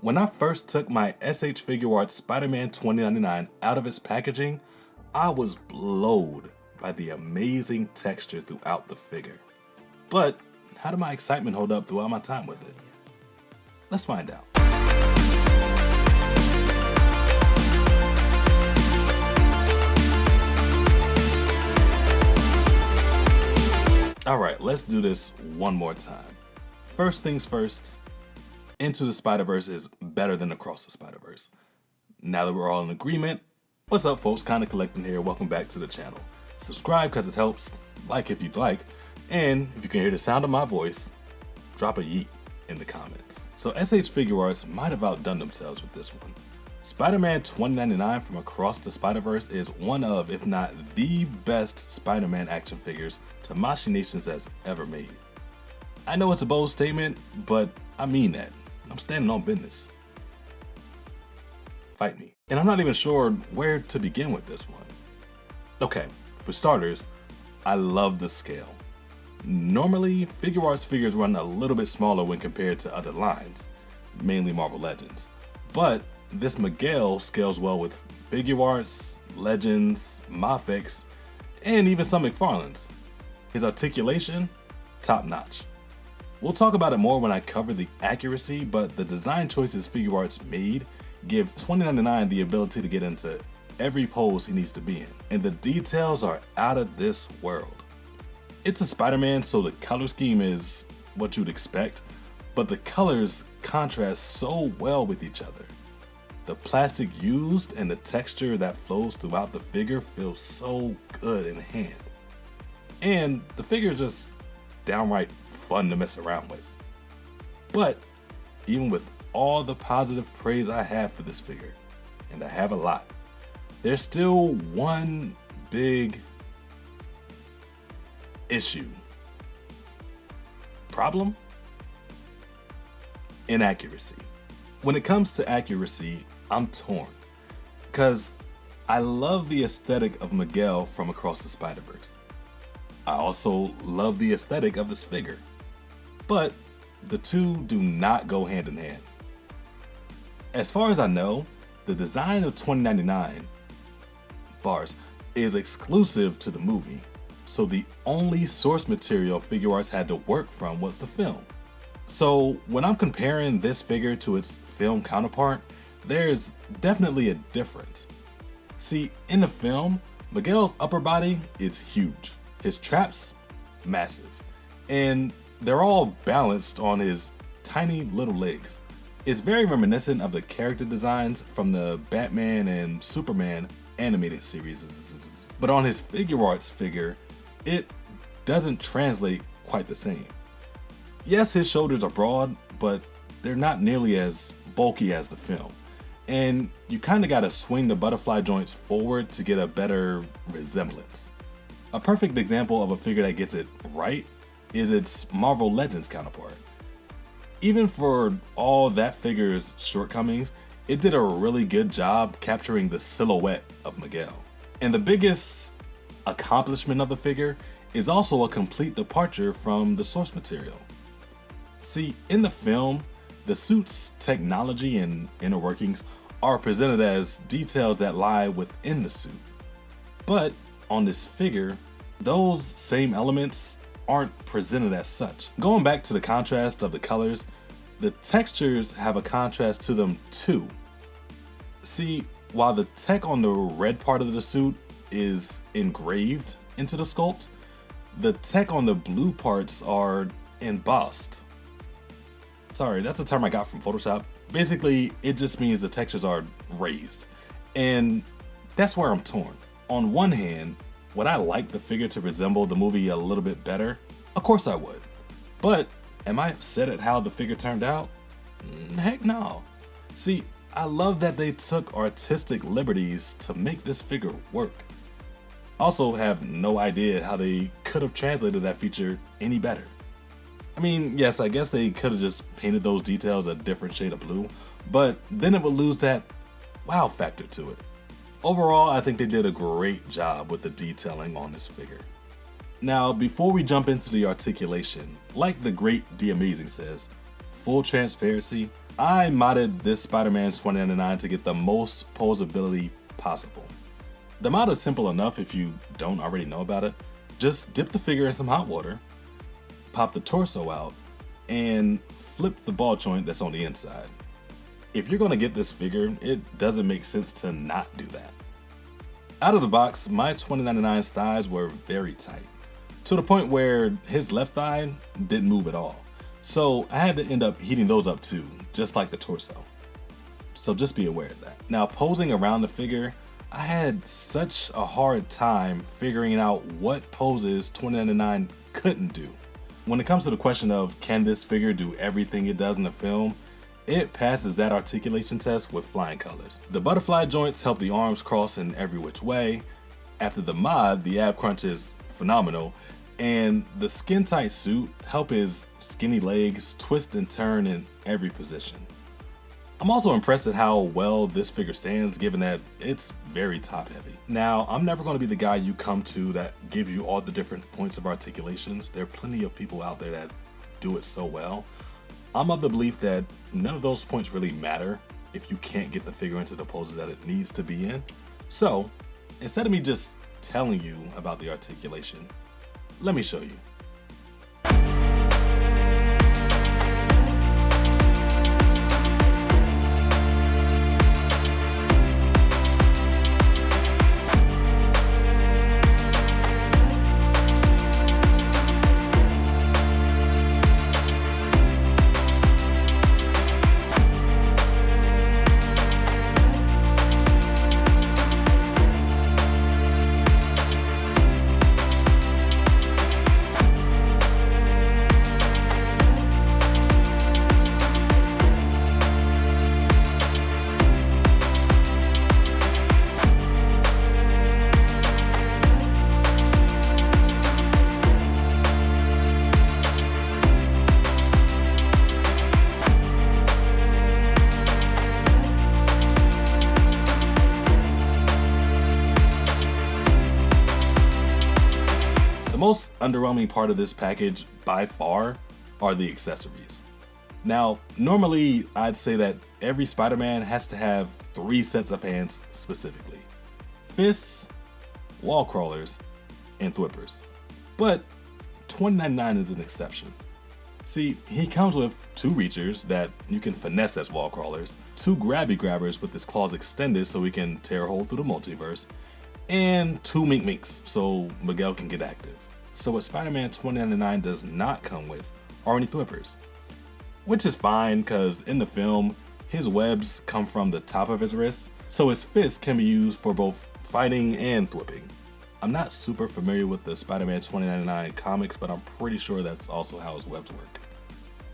When I first took my SH Figuarts Spiderman 2099 out of its packaging, I was blowed by the amazing texture throughout the figure. But how did my excitement hold up throughout my time with it? Let's find out. Alright, let's do this one more time. First things first, Into the Spider-Verse is better than Across the Spider-Verse. Now that we're all in agreement, what's up folks, Kinda Collecting here, welcome back to the channel. Subscribe because it helps, like if you'd like, and if you can hear the sound of my voice, drop a yeet in the comments. So SH Figuarts might have outdone themselves with this one. Spider-Man 2099 from Across the Spider-Verse is one of, if not the best Spider-Man action figures Tamashii Nations has ever made. I know it's a bold statement, but I mean that. I'm standing on business. Fight me. And I'm not even sure where to begin with this one. Okay, for starters, I love the scale. Normally, Figuarts figures run a little bit smaller when compared to other lines, mainly Marvel Legends. But this Miguel scales well with Figuarts, Legends, Mafex, and even some McFarlane's. His articulation, top notch. We'll talk about it more when I cover the accuracy, but the design choices Figuarts made give 2099 the ability to get into every pose he needs to be in, and the details are out of this world. It's a Spider-Man, so the color scheme is what you'd expect, but the colors contrast so well with each other. The plastic used and the texture that flows throughout the figure feels so good in hand. And the figure is just downright fun to mess around with. But even with all the positive praise I have for this figure, and I have a lot, there's still one big issue. Problem? Inaccuracy. When it comes to accuracy, I'm torn, because I love the aesthetic of Miguel from Across the Spider-Verse. I also love the aesthetic of this figure, but the two do not go hand in hand. As far as I know, the design of 2099 bars is exclusive to the movie, so the only source material Figuarts had to work from was the film. So when I'm comparing this figure to its film counterpart, there's definitely a difference. See, in the film, Miguel's upper body is huge, his traps, massive, and they're all balanced on his tiny little legs. It's very reminiscent of the character designs from the Batman and Superman animated series, but on his Figuarts figure, it doesn't translate quite the same. Yes, his shoulders are broad, but they're not nearly as bulky as the film. And you kinda gotta swing the butterfly joints forward to get a better resemblance. A perfect example of a figure that gets it right is its Marvel Legends counterpart. Even for all that figure's shortcomings, it did a really good job capturing the silhouette of Miguel. And the biggest accomplishment of the figure is also a complete departure from the source material. See, in the film, the suit's technology and inner workings are presented as details that lie within the suit. But on this figure, those same elements aren't presented as such. Going back to the contrast of the colors, the textures have a contrast to them too. See, while the tech on the red part of the suit is engraved into the sculpt, the tech on the blue parts are embossed. Sorry, that's a term I got from Photoshop. Basically, it just means the textures are raised. And that's where I'm torn. On one hand, would I like the figure to resemble the movie a little bit better? Of course I would. But am I upset at how the figure turned out? Heck no. See, I love that they took artistic liberties to make this figure work. Also have no idea how they could have translated that feature any better. I mean, yes, I guess they could have just painted those details a different shade of blue, but then it would lose that wow factor to it. Overall, I think they did a great job with the detailing on this figure. Now, before we jump into the articulation, like the great D Amazing says, full transparency, I modded this Spider-Man 2099 to get the most posability possible. The mod is simple enough if you don't already know about it. Just dip the figure in some hot water, pop the torso out, and flip the ball joint that's on the inside. If you're going to get this figure, it doesn't make sense to not do that. Out of the box, my 2099's thighs were very tight, to the point where his left thigh didn't move at all. So I had to end up heating those up too, just like the torso. So just be aware of that. Now, posing around the figure, I had such a hard time figuring out what poses 2099 couldn't do. When it comes to the question of can this figure do everything it does in the film, it passes that articulation test with flying colors. The butterfly joints help the arms cross in every which way. After the mod, the ab crunch is phenomenal, and the skin tight suit help his skinny legs twist and turn in every position. I'm also impressed at how well this figure stands, given that it's very top heavy. Now, I'm never going to be the guy you come to that gives you all the different points of articulations. There are plenty of people out there that do it so well. I'm of the belief that none of those points really matter if you can't get the figure into the poses that it needs to be in. So, instead of me just telling you about the articulation, let me show you. The most underwhelming part of this package by far are the accessories. Now, normally I'd say that every Spider-Man has to have 3 sets of hands specifically: fists, wall crawlers, and thwippers. But 2099 is an exception. See, he comes with 2 reachers that you can finesse as wall crawlers, 2 grabby grabbers with his claws extended so he can tear a hole through the multiverse, and 2 mink minks so Miguel can get active. So what Spider-Man 2099 does not come with are any thwippers. Which is fine, because in the film, his webs come from the top of his wrists, so his fists can be used for both fighting and thwipping. I'm not super familiar with the Spider-Man 2099 comics, but I'm pretty sure that's also how his webs work.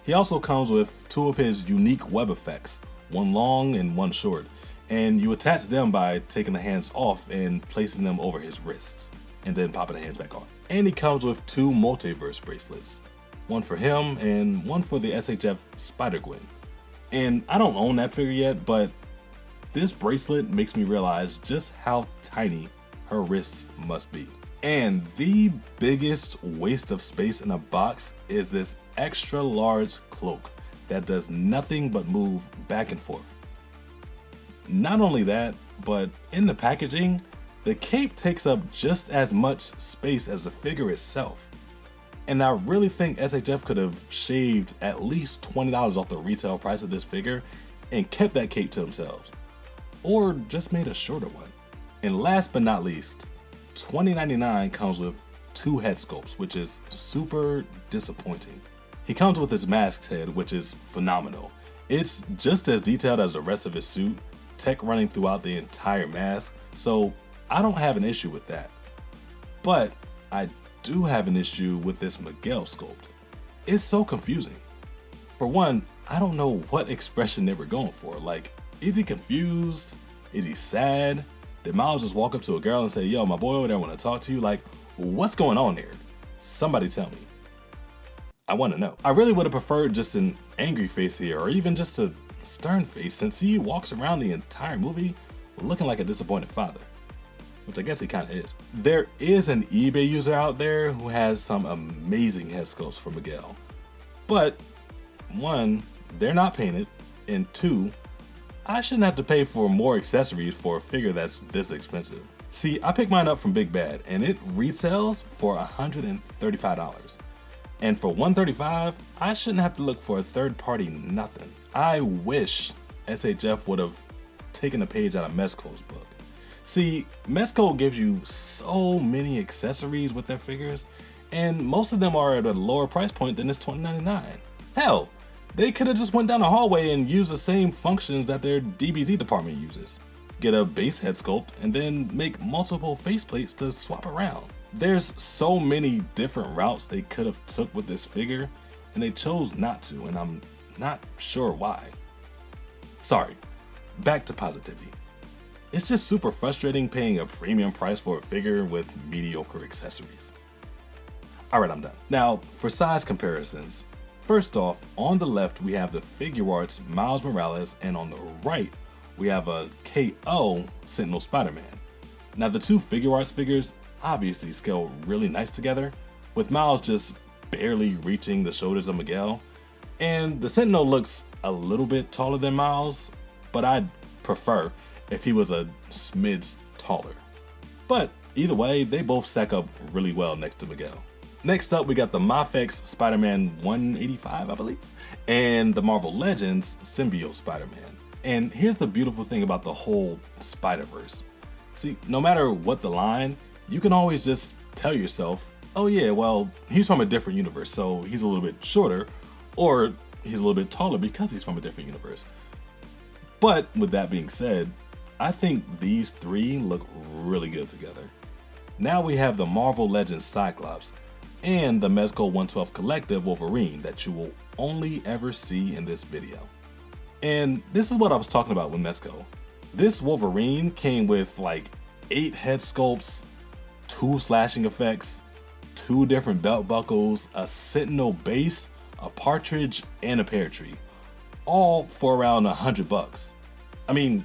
He also comes with 2 of his unique web effects, one long and one short, and you attach them by taking the hands off and placing them over his wrists, and then popping the hands back on. And he comes with 2 multiverse bracelets, one for him and one for the SHF Spider-Gwen. And I don't own that figure yet, but this bracelet makes me realize just how tiny her wrists must be. And the biggest waste of space in a box is this extra large cloak that does nothing but move back and forth. Not only that, but in the packaging, the cape takes up just as much space as the figure itself. And I really think SHF could have shaved at least $20 off the retail price of this figure and kept that cape to themselves. Or just made a shorter one. And last but not least, 2099 comes with 2 head sculpts, which is super disappointing. He comes with his masked head, which is phenomenal. It's just as detailed as the rest of his suit, tech running throughout the entire mask, so I don't have an issue with that. But I do have an issue with this Miguel sculpt. It's so confusing. For one, I don't know what expression they were going for. Like, is he confused? Is he sad? Did Miles just walk up to a girl and say, "Yo, my boy over there want to talk to you"? Like, what's going on there? Somebody tell me. I want to know. I really would have preferred just an angry face here, or even just a stern face, since he walks around the entire movie looking like a disappointed father. Which I guess he kind of is. There is an eBay user out there who has some amazing head sculpts for Miguel. But, one, they're not painted, And 2, I shouldn't have to pay for more accessories for a figure that's this expensive. See, I picked mine up from Big Bad and it retails for $135. And for $135, I shouldn't have to look for a third party nothing. I wish SHF would have taken a page out of Mezco's book. See, Mezco gives you so many accessories with their figures, and most of them are at a lower price point than this $20.99. Hell, they could have just went down the hallway and used the same functions that their DBZ department uses. Get a base head sculpt and then make multiple faceplates to swap around. There's so many different routes they could have took with this figure, and they chose not to, and I'm not sure why. Sorry, back to positivity. It's just super frustrating paying a premium price for a figure with mediocre accessories. Alright, I'm done. Now, for size comparisons, first off, on the left we have the Figuarts Miles Morales, and on the right we have a KO Sentinel Spider-Man. Now the two Figuarts figures obviously scale really nice together, with Miles just barely reaching the shoulders of Miguel, and the Sentinel looks a little bit taller than Miles, but I'd prefer if he was a smidge taller. But either way, they both stack up really well next to Miguel. Next up, we got the Mafex Spider-Man 185, I believe, and the Marvel Legends Symbiote Spider-Man. And here's the beautiful thing about the whole Spider-Verse. See, no matter what the line, you can always just tell yourself, oh yeah, well, he's from a different universe, so he's a little bit shorter, or he's a little bit taller because he's from a different universe. But with that being said, I think these three look really good together. Now we have the Marvel Legends Cyclops and the Mezco 112 Collective Wolverine that you will only ever see in this video. And this is what I was talking about with Mezco. This Wolverine came with like 8 head sculpts, 2 slashing effects, 2 different belt buckles, a Sentinel base, a partridge, and a pear tree, all for around $100. I mean,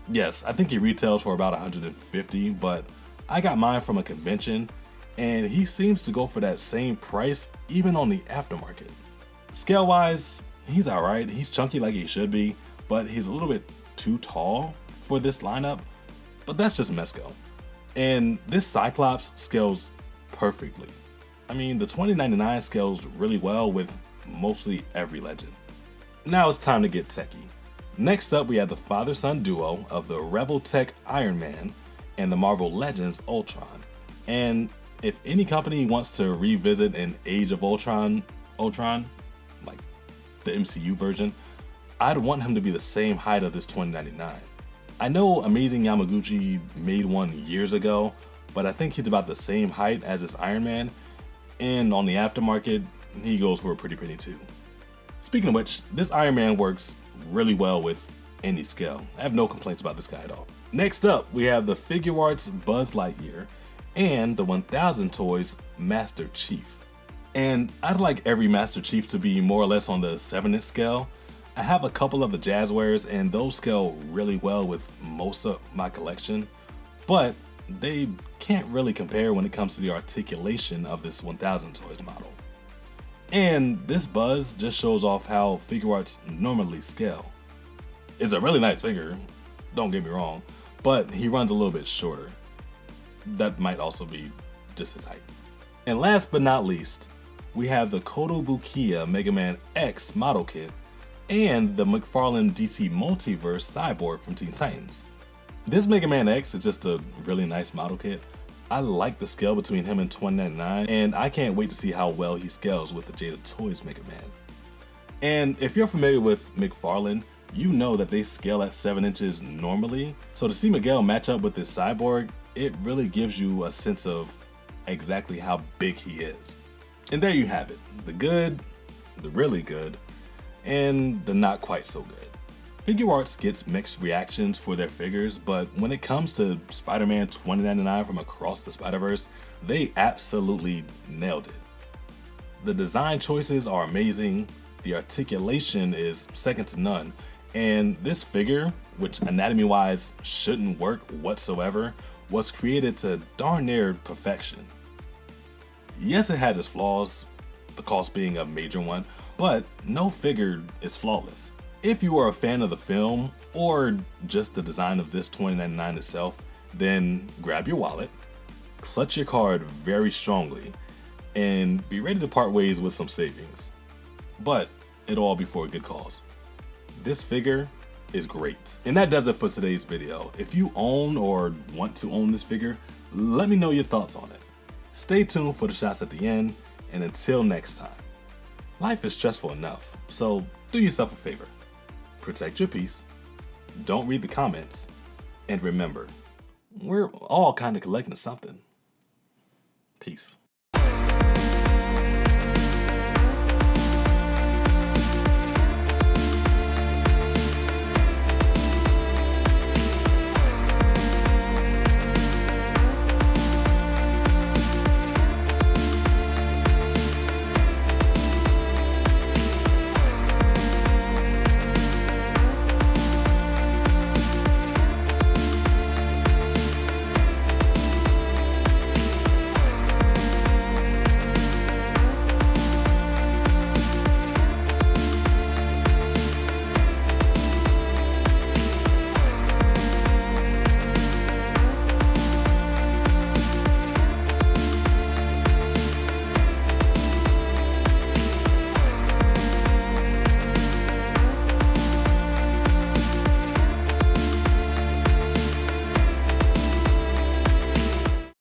yes, I think he retails for about $150, but I got mine from a convention and he seems to go for that same price even on the aftermarket. Scale wise, he's alright, he's chunky like he should be, but he's a little bit too tall for this lineup, but that's just Mezco. And this Cyclops scales perfectly. I mean, the $20.99 scales really well with mostly every legend. Now it's time to get techie. Next up, we have the father-son duo of the Rebel Tech Iron Man and the Marvel Legends Ultron. And if any company wants to revisit an Age of Ultron, like the MCU version, I'd want him to be the same height of this $20.99. I know Amazing Yamaguchi made one years ago, but I think he's about the same height as this Iron Man, and on the aftermarket, he goes for a pretty penny too. Speaking of which, this Iron Man works really well with any scale. I have no complaints about this guy at all. Next up, we have the Figuarts Buzz Lightyear and the 1000 Toys Master Chief. And I'd like every Master Chief to be more or less on the 7-inch scale. I have a couple of the Jazzwares and those scale really well with most of my collection, but they can't really compare when it comes to the articulation of this 1000 Toys model. And this Buzz just shows off how Figuarts normally scale. It's a really nice figure, don't get me wrong, but he runs a little bit shorter. That might also be just his height. And last but not least, we have the Kotobukiya Mega Man X model kit and the McFarlane DC Multiverse Cyborg from Teen Titans. This Mega Man X is just a really nice model kit. I like the scale between him and $20.99, and I can't wait to see how well he scales with the Jada Toys Mega Man. And if you're familiar with McFarlane, you know that they scale at 7 inches normally, so to see Miguel match up with this Cyborg, it really gives you a sense of exactly how big he is. And there you have it, the good, the really good, and the not quite so good. Figuarts gets mixed reactions for their figures, but when it comes to Spider-Man 2099 from Across the Spider-Verse, they absolutely nailed it. The design choices are amazing, the articulation is second to none, and this figure, which anatomy-wise shouldn't work whatsoever, was created to darn near perfection. Yes, it has its flaws, the cost being a major one, but no figure is flawless. If you are a fan of the film or just the design of this $20.99 itself, then grab your wallet, clutch your card very strongly, and be ready to part ways with some savings. But it'll all be for a good cause. This figure is great. And that does it for today's video. If you own or want to own this figure, let me know your thoughts on it. Stay tuned for the shots at the end, and until next time. Life is stressful enough, so do yourself a favor. Protect your peace, don't read the comments, and remember, we're all kind of collecting something. Peace.